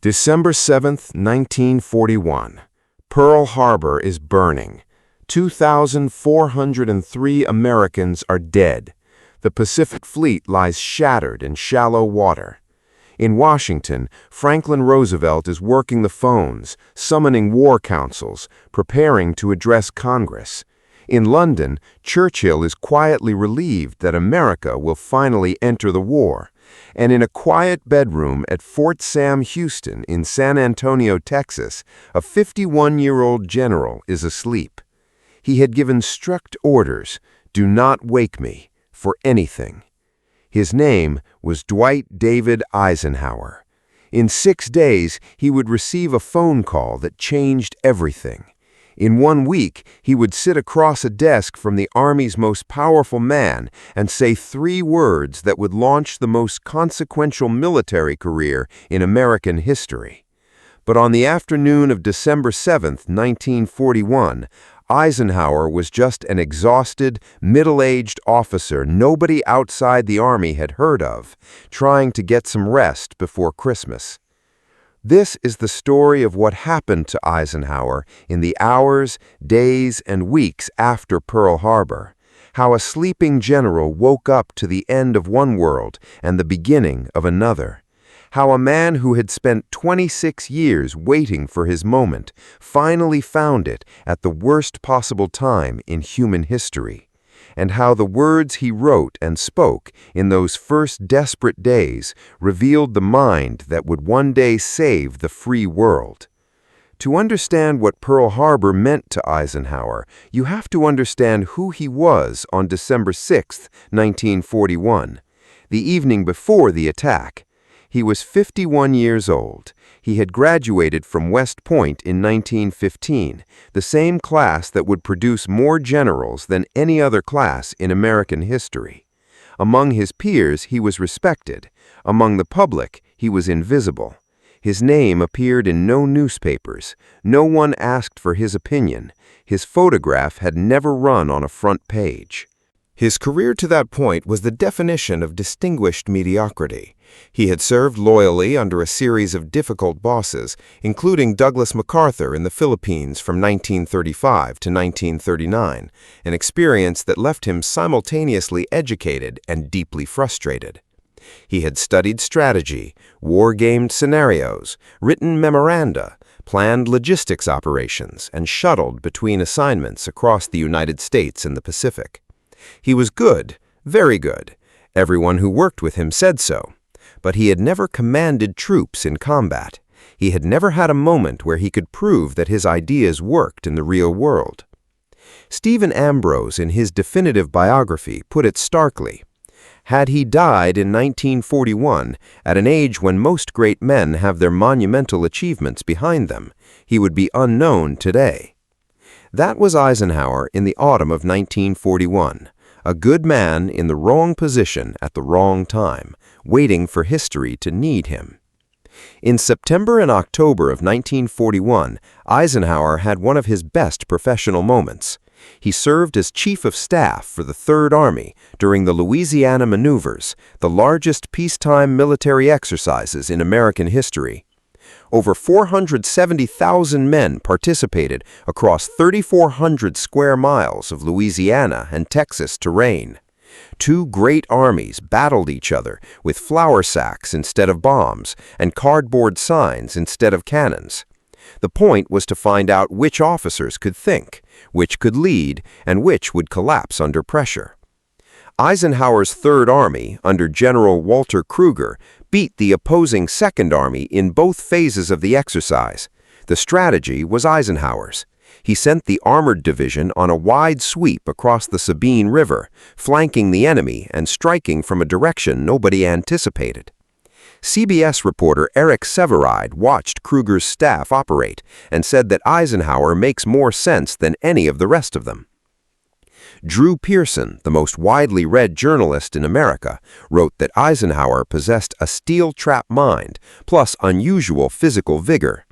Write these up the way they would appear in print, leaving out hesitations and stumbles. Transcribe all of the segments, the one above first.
December 7, 1941. Pearl Harbor is burning. 2,403 Americans are dead. The Pacific Fleet lies shattered in shallow water. In Washington, Franklin Roosevelt is working the phones, summoning war councils, preparing to address Congress. In London, Churchill is quietly relieved that America will finally enter the war. And in a quiet bedroom at Fort Sam Houston in San Antonio, Texas, a 51-year-old general is asleep. He had given strict orders, "Do not wake me," for anything. His name was Dwight David Eisenhower. In 6 days, he would receive a phone call that changed everything. In 1 week, he would sit across a desk from the Army's most powerful man and say 3 words that would launch the most consequential military career in American history. But on the afternoon of December 7, 1941, Eisenhower was just an exhausted, middle-aged officer nobody outside the Army had heard of, trying to get some rest before Christmas. This is the story of what happened to Eisenhower in the hours, days, and weeks after Pearl Harbor, how a sleeping general woke up to the end of one world and the beginning of another, how a man who had spent 26 years waiting for his moment finally found it at the worst possible time in human history, and how the words he wrote and spoke in those first desperate days revealed the mind that would one day save the free world. To understand what Pearl Harbor meant to Eisenhower, you have to understand who he was on December 6, 1941, the evening before the attack. He was 51 years old. He had graduated from West Point in 1915, the same class that would produce more generals than any other class in American history. Among his peers, he was respected. Among the public, he was invisible. His name appeared in no newspapers. No one asked for his opinion. His photograph had never run on a front page. His career to that point was the definition of distinguished mediocrity. He had served loyally under a series of difficult bosses, including Douglas MacArthur in the Philippines from 1935 to 1939, an experience that left him simultaneously educated and deeply frustrated. He had studied strategy, war-gamed scenarios, written memoranda, planned logistics operations, and shuttled between assignments across the United States and the Pacific. He was good, very good. Everyone who worked with him said so. But he had never commanded troops in combat. He had never had a moment where he could prove that his ideas worked in the real world. Stephen Ambrose, in his definitive biography, put it starkly. Had he died in 1941, at an age when most great men have their monumental achievements behind them, he would be unknown today. That was Eisenhower in the autumn of 1941. A good man in the wrong position at the wrong time, waiting for history to need him. In September and October of 1941, Eisenhower had one of his best professional moments. He served as Chief of Staff for the Third Army during the Louisiana Maneuvers, the largest peacetime military exercises in American history. Over 470,000 men participated across 3,400 square miles of Louisiana and Texas terrain. 2 great armies battled each other with flour sacks instead of bombs and cardboard signs instead of cannons. The point was to find out which officers could think, which could lead, and which would collapse under pressure. Eisenhower's Third Army, under General Walter Kruger, beat the opposing Second Army in both phases of the exercise. The strategy was Eisenhower's. He sent the Armored Division on a wide sweep across the Sabine River, flanking the enemy and striking from a direction nobody anticipated. CBS reporter Eric Sevareid watched Kruger's staff operate and said that Eisenhower makes more sense than any of the rest of them. Drew Pearson, the most widely read journalist in America, wrote that Eisenhower possessed a steel-trap mind, plus unusual physical vigor.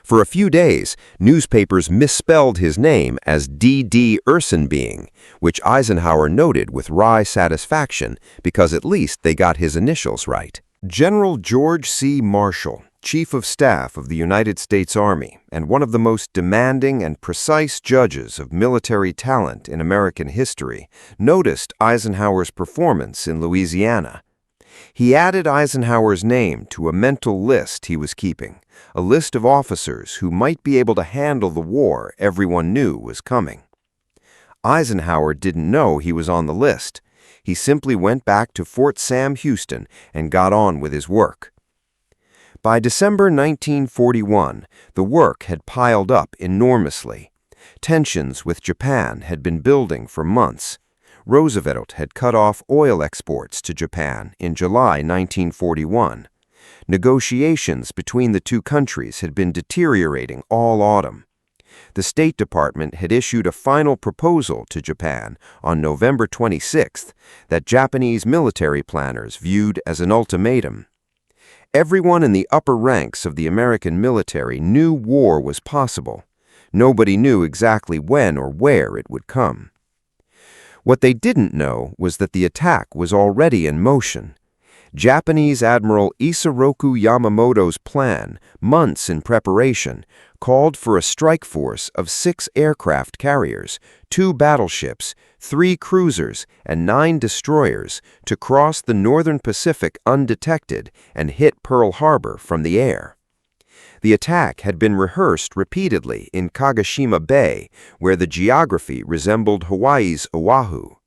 For a few days, newspapers misspelled his name as D.D. Ersenbeing, which Eisenhower noted with wry satisfaction because at least they got his initials right. General George C. Marshall, Chief of Staff of the United States Army and one of the most demanding and precise judges of military talent in American history, noticed Eisenhower's performance in Louisiana. He added Eisenhower's name to a mental list he was keeping, a list of officers who might be able to handle the war everyone knew was coming. Eisenhower didn't know he was on the list. He simply went back to Fort Sam Houston and got on with his work. By December 1941, the work had piled up enormously. Tensions with Japan had been building for months. Roosevelt had cut off oil exports to Japan in July 1941. Negotiations between the two countries had been deteriorating all autumn. The State Department had issued a final proposal to Japan on November 26th that Japanese military planners viewed as an ultimatum. Everyone in the upper ranks of the American military knew war was possible. Nobody knew exactly when or where it would come. What they didn't know was that the attack was already in motion. Japanese Admiral Isoroku Yamamoto's plan, months in preparation, called for a strike force of 6 aircraft carriers, 2 battleships, 3 cruisers, and 9 destroyers to cross the northern Pacific undetected and hit Pearl Harbor from the air. The attack had been rehearsed repeatedly in Kagoshima Bay, where the geography resembled Hawaii's Oahu.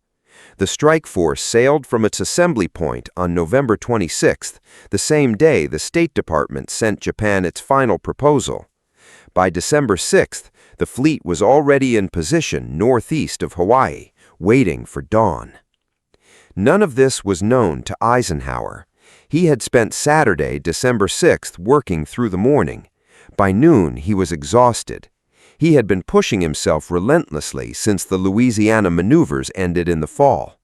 The strike force sailed from its assembly point on November 26th, the same day the State Department sent Japan its final proposal. By December 6th, the fleet was already in position northeast of Hawaii, waiting for dawn. None of this was known to Eisenhower. He had spent Saturday, December 6th, working through the morning. By noon, he was exhausted. He had been pushing himself relentlessly since the Louisiana maneuvers ended in the fall.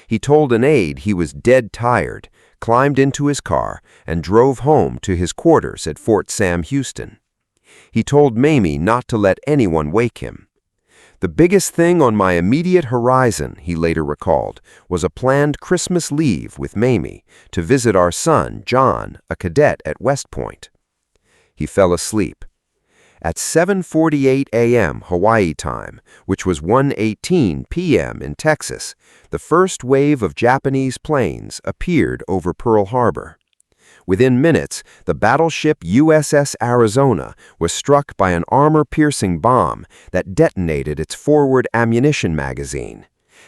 He told an aide he was dead tired, climbed into his car, and drove home to his quarters at Fort Sam Houston. He told Mamie not to let anyone wake him. The biggest thing on my immediate horizon, he later recalled, was a planned Christmas leave with Mamie to visit our son, John, a cadet at West Point. He fell asleep. At 7:48 a.m. Hawaii time, which was 1:18 p.m. in Texas, the first wave of Japanese planes appeared over Pearl Harbor. Within minutes, the battleship USS Arizona was struck by an armor-piercing bomb that detonated its forward ammunition magazine.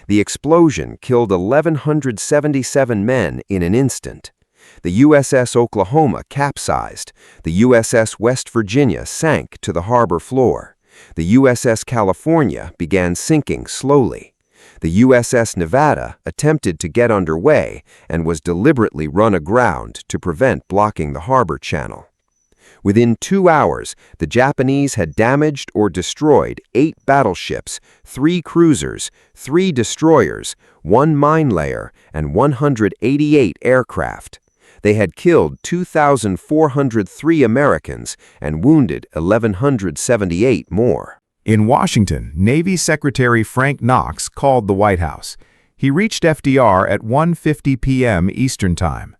The explosion killed 1,177 men in an instant. The USS Oklahoma capsized. The USS West Virginia sank to the harbor floor. The USS California began sinking slowly. The USS Nevada attempted to get underway and was deliberately run aground to prevent blocking the harbor channel. Within 2 hours, the Japanese had damaged or destroyed 8 battleships, 3 cruisers, 3 destroyers, 1 mine layer, and 188 aircraft. They had killed 2,403 Americans and wounded 1,178 more. In Washington, Navy Secretary Frank Knox called the White House. He reached FDR at 1:50 p.m. Eastern Time.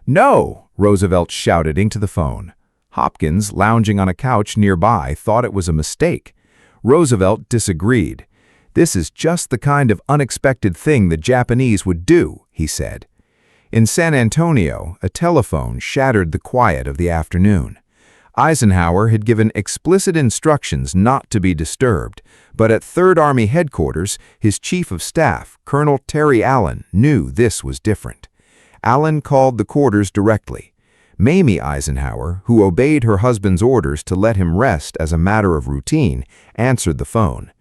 "No!" Roosevelt shouted into the phone. Hopkins, lounging on a couch nearby, thought it was a mistake. Roosevelt disagreed. "This is just the kind of unexpected thing the Japanese would do," he said. In San Antonio, a telephone shattered the quiet of the afternoon. Eisenhower had given explicit instructions not to be disturbed, but at 3rd Army Headquarters, his Chief of Staff, Colonel Terry Allen, knew this was different. Allen called the quarters directly. Mamie Eisenhower, who obeyed her husband's orders to let him rest as a matter of routine, answered the phone.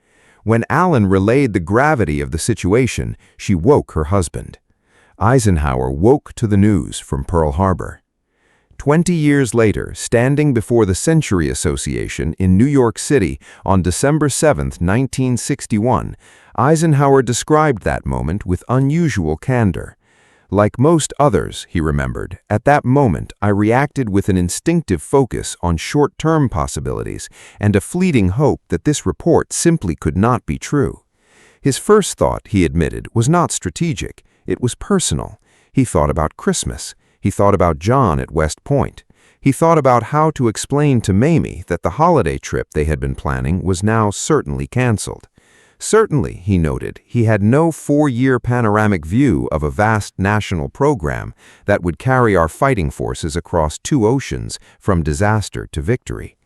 When Allen relayed the gravity of the situation, she woke her husband. Eisenhower woke to the news from Pearl Harbor. 20 years later, standing before the Century Association in New York City on December 7, 1961, Eisenhower described that moment with unusual candor. "Like most others," he remembered, "at that moment I reacted with an instinctive focus on short-term possibilities and a fleeting hope that this report simply could not be true." His first thought, he admitted, was not strategic. It was personal. He thought about Christmas. He thought about John at West Point. He thought about how to explain to Mamie that the holiday trip they had been planning was now certainly canceled. Certainly, he noted, he had no 4-year panoramic view of a vast national program that would carry our fighting forces across 2 oceans from disaster to victory.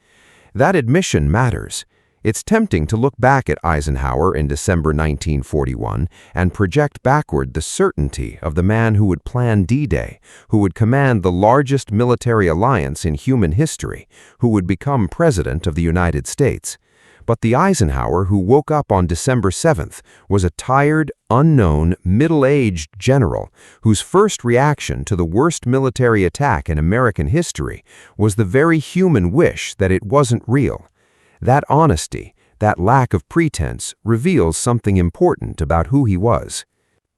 That admission matters. It's tempting to look back at Eisenhower in December 1941 and project backward the certainty of the man who would plan D-Day, who would command the largest military alliance in human history, who would become President of the United States. But the Eisenhower who woke up on December 7th was a tired, unknown, middle-aged general whose first reaction to the worst military attack in American history was the very human wish that it wasn't real. That honesty, that lack of pretense, reveals something important about who he was.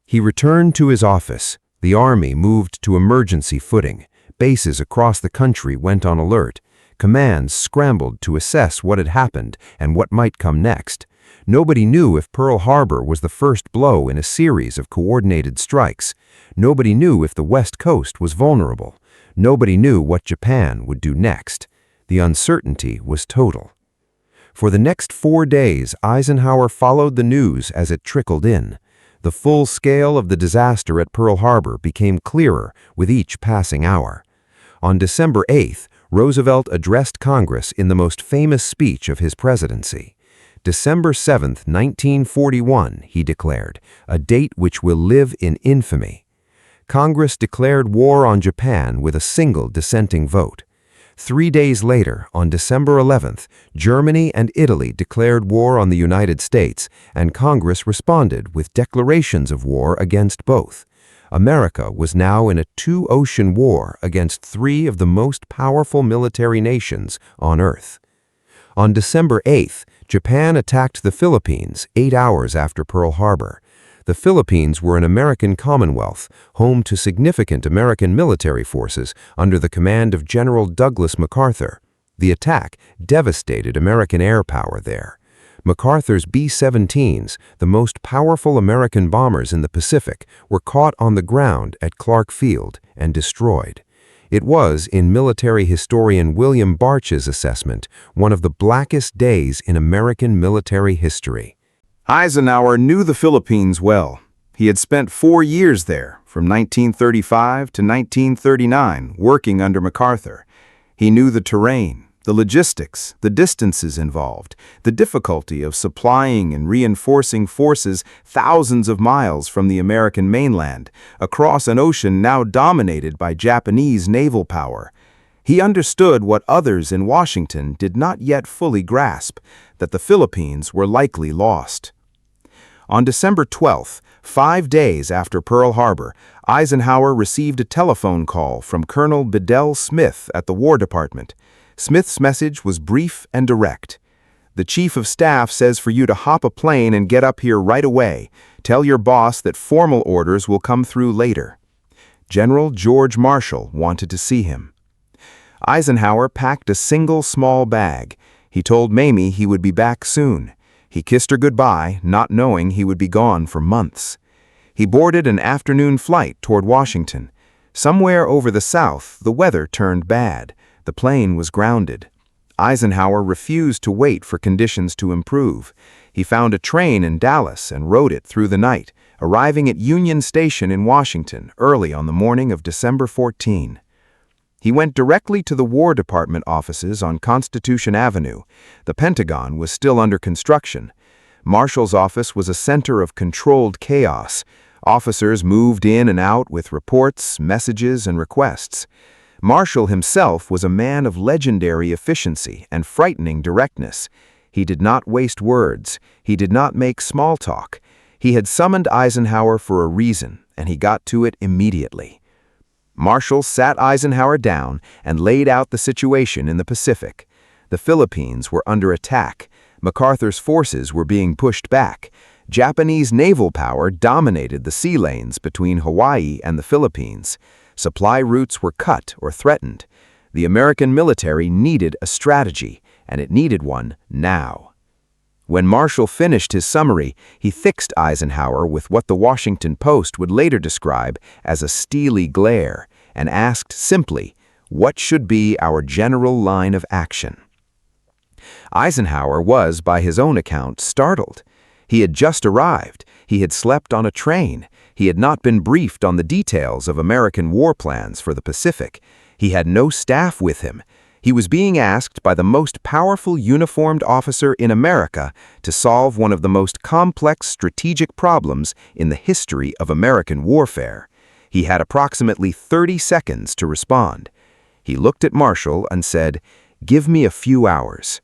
He returned to his office. The Army moved to emergency footing. Bases across the country went on alert. Commands scrambled to assess what had happened and what might come next. Nobody knew if Pearl Harbor was the first blow in a series of coordinated strikes. Nobody knew if the West Coast was vulnerable. Nobody knew what Japan would do next. The uncertainty was total. For the next 4 days, Eisenhower followed the news as it trickled in. The full scale of the disaster at Pearl Harbor became clearer with each passing hour. On December 8th, Roosevelt addressed Congress in the most famous speech of his presidency. December 7, 1941, he declared, a date which will live in infamy. Congress declared war on Japan with a single dissenting vote. 3 days later, on December 11th, Germany and Italy declared war on the United States, and Congress responded with declarations of war against both. America was now in a 2-ocean war against 3 of the most powerful military nations on Earth. On December 8th, Japan attacked the Philippines 8 hours after Pearl Harbor. The Philippines were an American commonwealth, home to significant American military forces under the command of General Douglas MacArthur. The attack devastated American air power there. MacArthur's B-17s, the most powerful American bombers in the Pacific, were caught on the ground at Clark Field and destroyed. It was, in military historian William Barch's assessment, one of the blackest days in American military history. Eisenhower knew the Philippines well. He had spent 4 years there, from 1935 to 1939, working under MacArthur. He knew the terrain, the logistics, the distances involved, the difficulty of supplying and reinforcing forces thousands of miles from the American mainland, across an ocean now dominated by Japanese naval power. He understood what others in Washington did not yet fully grasp, that the Philippines were likely lost. On December 12th, 5 days after Pearl Harbor, Eisenhower received a telephone call from Colonel Bedell Smith at the War Department. Smith's message was brief and direct. "The Chief of Staff says for you to hop a plane and get up here right away. Tell your boss that formal orders will come through later." General George Marshall wanted to see him. Eisenhower packed a single small bag. He told Mamie he would be back soon. He kissed her goodbye, not knowing he would be gone for months. He boarded an afternoon flight toward Washington. Somewhere over the south, the weather turned bad. The plane was grounded. Eisenhower refused to wait for conditions to improve. He found a train in Dallas and rode it through the night, arriving at Union Station in Washington early on the morning of December 14. He went directly to the War Department offices on Constitution Avenue. The Pentagon was still under construction. Marshall's office was a center of controlled chaos. Officers moved in and out with reports, messages, and requests. Marshall himself was a man of legendary efficiency and frightening directness. He did not waste words. He did not make small talk. He had summoned Eisenhower for a reason, and he got to it immediately. Marshall sat Eisenhower down and laid out the situation in the Pacific. The Philippines were under attack. MacArthur's forces were being pushed back. Japanese naval power dominated the sea lanes between Hawaii and the Philippines. Supply routes were cut or threatened. The American military needed a strategy, and it needed one now. When Marshall finished his summary, he fixed Eisenhower with what the Washington Post would later describe as a steely glare and asked simply, What should be our general line of action? Eisenhower was, by his own account, startled. He had just arrived. He had slept on a train. He had not been briefed on the details of American war plans for the Pacific. He had no staff with him. He was being asked by the most powerful uniformed officer in America to solve one of the most complex strategic problems in the history of American warfare. He had approximately 30 seconds to respond. He looked at Marshall and said, "Give me a few hours."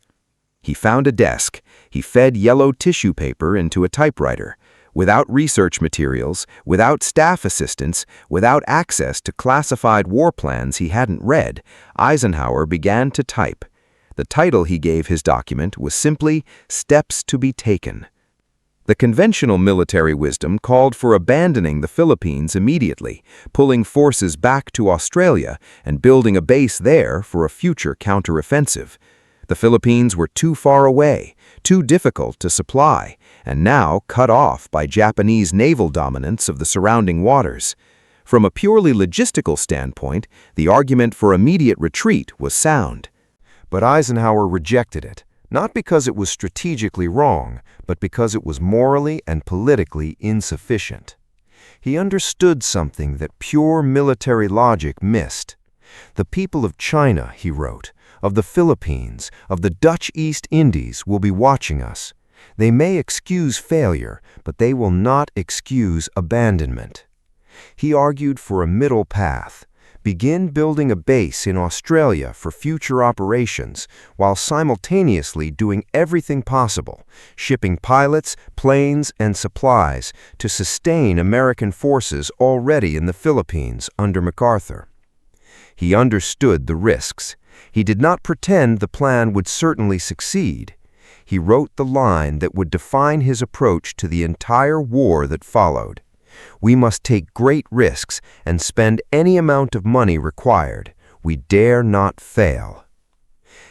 He found a desk. He fed yellow tissue paper into a typewriter. Without research materials, without staff assistance, without access to classified war plans he hadn't read, Eisenhower began to type. The title he gave his document was simply "Steps to be Taken." The conventional military wisdom called for abandoning the Philippines immediately, pulling forces back to Australia, and building a base there for a future counteroffensive. The Philippines were too far away, too difficult to supply, and now cut off by Japanese naval dominance of the surrounding waters. From a purely logistical standpoint, the argument for immediate retreat was sound. But Eisenhower rejected it, not because it was strategically wrong, but because it was morally and politically insufficient. He understood something that pure military logic missed. The people of China, he wrote, of the Philippines, of the Dutch East Indies will be watching us. They may excuse failure, but they will not excuse abandonment. He argued for a middle path. Begin building a base in Australia for future operations, while simultaneously doing everything possible, shipping pilots, planes, and supplies to sustain American forces already in the Philippines under MacArthur. He understood the risks. He did not pretend the plan would certainly succeed. He wrote the line that would define his approach to the entire war that followed. We must take great risks and spend any amount of money required. We dare not fail.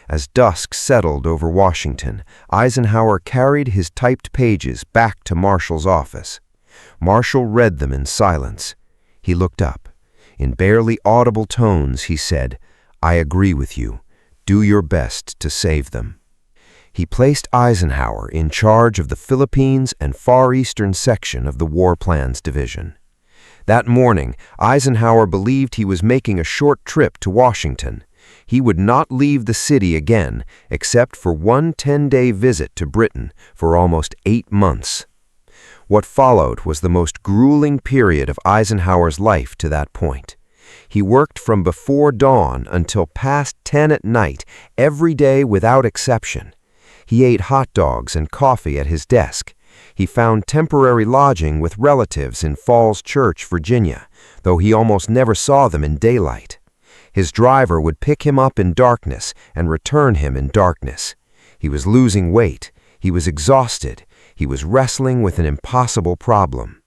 As dusk settled over Washington, Eisenhower carried his typed pages back to Marshall's office. Marshall read them in silence. He looked up. In barely audible tones, he said, "I agree with you. Do your best to save them." He placed Eisenhower in charge of the Philippines and Far Eastern section of the War Plans Division. That morning, Eisenhower believed he was making a short trip to Washington. He would not leave the city again, except for one 10-day visit to Britain for almost 8 months. What followed was the most grueling period of Eisenhower's life to that point. He worked from before dawn until past 10 at night, every day without exception. He ate hot dogs and coffee at his desk. He found temporary lodging with relatives in Falls Church, Virginia, though he almost never saw them in daylight. His driver would pick him up in darkness and return him in darkness. He was losing weight. He was exhausted. He was wrestling with an impossible problem.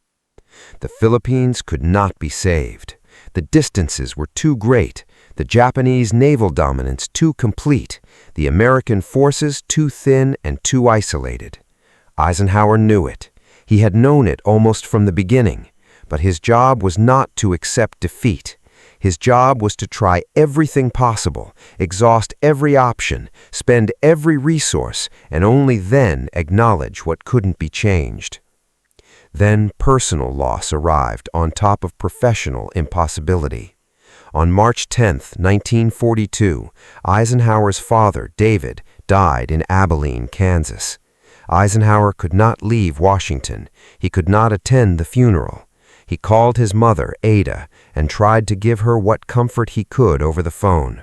The Philippines could not be saved. The distances were too great, the Japanese naval dominance too complete, the American forces too thin and too isolated. Eisenhower knew it. He had known it almost from the beginning, but his job was not to accept defeat. His job was to try everything possible, exhaust every option, spend every resource, and only then acknowledge what couldn't be changed. Then personal loss arrived on top of professional impossibility. On March 10, 1942, Eisenhower's father, David, died in Abilene, Kansas. Eisenhower could not leave Washington. He could not attend the funeral. He called his mother, Ada, and tried to give her what comfort he could over the phone.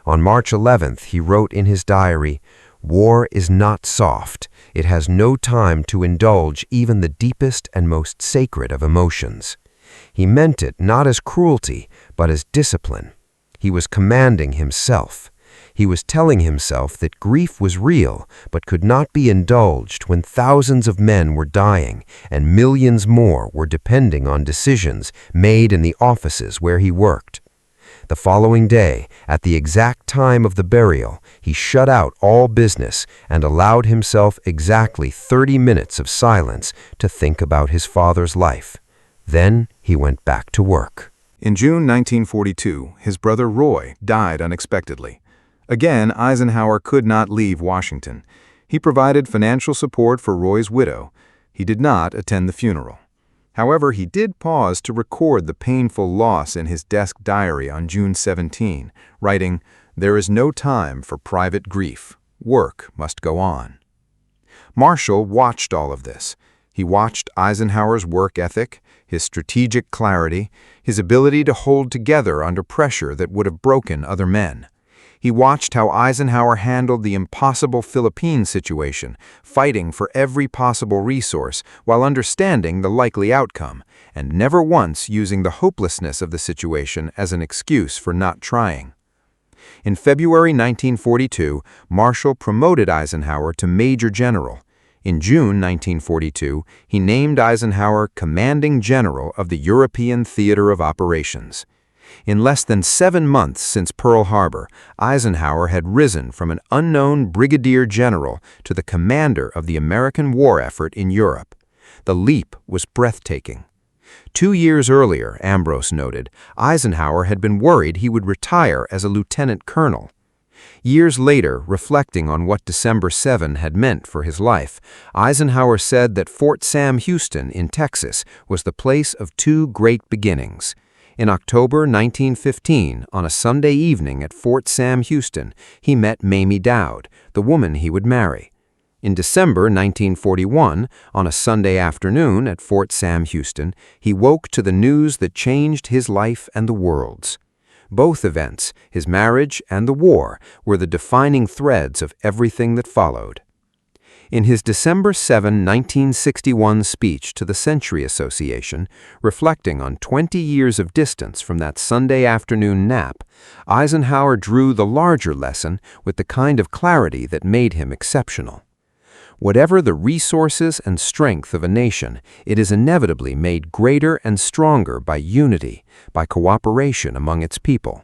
On March 11th, he wrote in his diary, "War is not soft. It has no time to indulge even the deepest and most sacred of emotions." He meant it not as cruelty, but as discipline. He was commanding himself. He was telling himself that grief was real, but could not be indulged when thousands of men were dying and millions more were depending on decisions made in the offices where he worked. The following day, at the exact time of the burial, he shut out all business and allowed himself exactly 30 minutes of silence to think about his father's life. Then he went back to work. In June 1942, his brother Roy died unexpectedly. Again, Eisenhower could not leave Washington. He provided financial support for Roy's widow. He did not attend the funeral. However, he did pause to record the painful loss in his desk diary on June 17, writing, "There is no time for private grief. Work must go on." Marshall watched all of this. He watched Eisenhower's work ethic, his strategic clarity, his ability to hold together under pressure that would have broken other men. He watched how Eisenhower handled the impossible Philippine situation, fighting for every possible resource while understanding the likely outcome, and never once using the hopelessness of the situation as an excuse for not trying. In February 1942, Marshall promoted Eisenhower to Major General. In June 1942, he named Eisenhower Commanding General of the European Theater of Operations. In less than 7 months since Pearl Harbor, Eisenhower had risen from an unknown brigadier general to the commander of the American war effort in Europe. The leap was breathtaking. 2 years earlier, Ambrose noted, Eisenhower had been worried he would retire as a lieutenant colonel. Years later, reflecting on what December 7 had meant for his life, Eisenhower said that Fort Sam Houston in Texas was the place of 2 great beginnings. In October 1915, on a Sunday evening at Fort Sam Houston, he met Mamie Dowd, the woman he would marry. In December 1941, on a Sunday afternoon at Fort Sam Houston, he woke to the news that changed his life and the world's. Both events, his marriage and the war, were the defining threads of everything that followed. In his December 7, 1961 speech to the Century Association, reflecting on 20 years of distance from that Sunday afternoon nap, Eisenhower drew the larger lesson with the kind of clarity that made him exceptional. Whatever the resources and strength of a nation, it is inevitably made greater and stronger by unity, by cooperation among its people.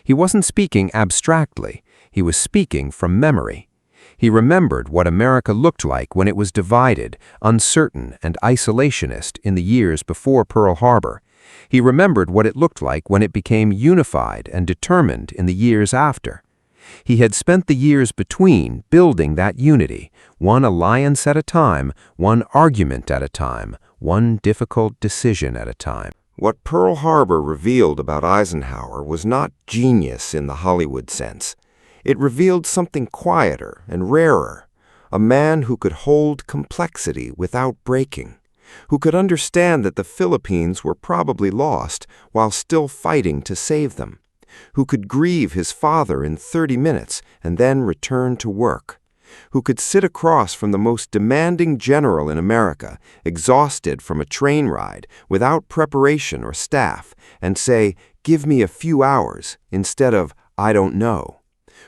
He wasn't speaking abstractly, he was speaking from memory. He remembered what America looked like when it was divided, uncertain, and isolationist in the years before Pearl Harbor. He remembered what it looked like when it became unified and determined in the years after. He had spent the years between building that unity, one alliance at a time, one argument at a time, one difficult decision at a time. What Pearl Harbor revealed about Eisenhower was not genius in the Hollywood sense. It revealed something quieter and rarer, a man who could hold complexity without breaking, who could understand that the Philippines were probably lost while still fighting to save them, who could grieve his father in 30 minutes and then return to work, who could sit across from the most demanding general in America, exhausted from a train ride, without preparation or staff, and say, "Give me a few hours," instead of, "I don't know,"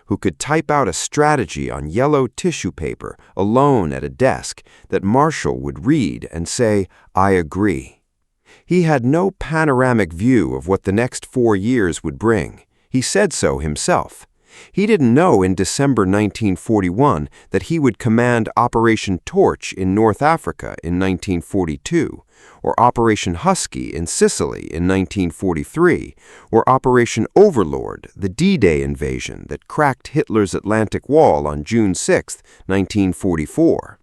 who could type out a strategy on yellow tissue paper alone at a desk that Marshall would read and say, "I agree." He had no panoramic view of what the next 4 years would bring. He said so himself. He didn't know in December 1941 that he would command Operation Torch in North Africa in 1942, or Operation Husky in Sicily in 1943, or Operation Overlord, the D-Day invasion that cracked Hitler's Atlantic Wall on June 6, 1944.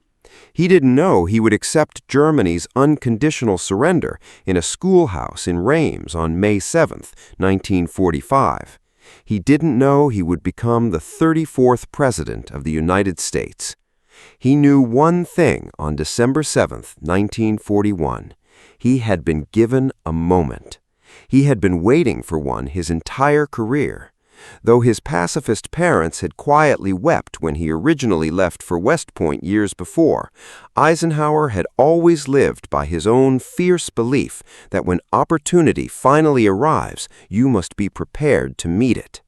He didn't know he would accept Germany's unconditional surrender in a schoolhouse in Reims on May 7, 1945. He didn't know he would become the 34th President of the United States. He knew one thing on December 7, 1941. He had been given a moment. He had been waiting for one his entire career. Though his pacifist parents had quietly wept when he originally left for West Point years before, Eisenhower had always lived by his own fierce belief that when opportunity finally arrives, you must be prepared to meet it.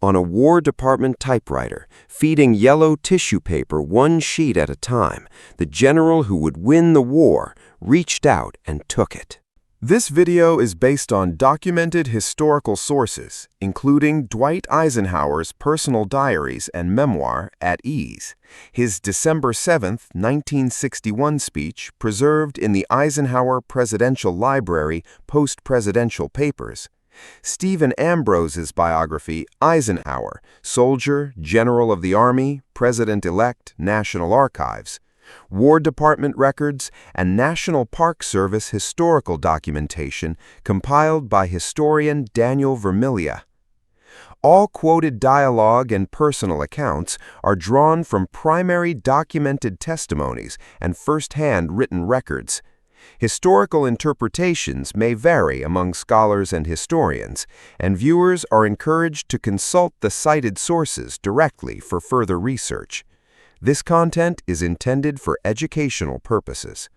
On a War Department typewriter, feeding yellow tissue paper one sheet at a time, the general who would win the war reached out and took it. This video is based on documented historical sources, including Dwight Eisenhower's personal diaries and memoir, At Ease, his December 7, 1961 speech preserved in the Eisenhower Presidential Library Post-Presidential Papers, Stephen Ambrose's biography, Eisenhower, Soldier, General of the Army, President-elect, National Archives, War Department records, and National Park Service historical documentation compiled by historian Daniel Vermiglia. All quoted dialogue and personal accounts are drawn from primary documented testimonies and first-hand written records. Historical interpretations may vary among scholars and historians, and viewers are encouraged to consult the cited sources directly for further research. This content is intended for educational purposes.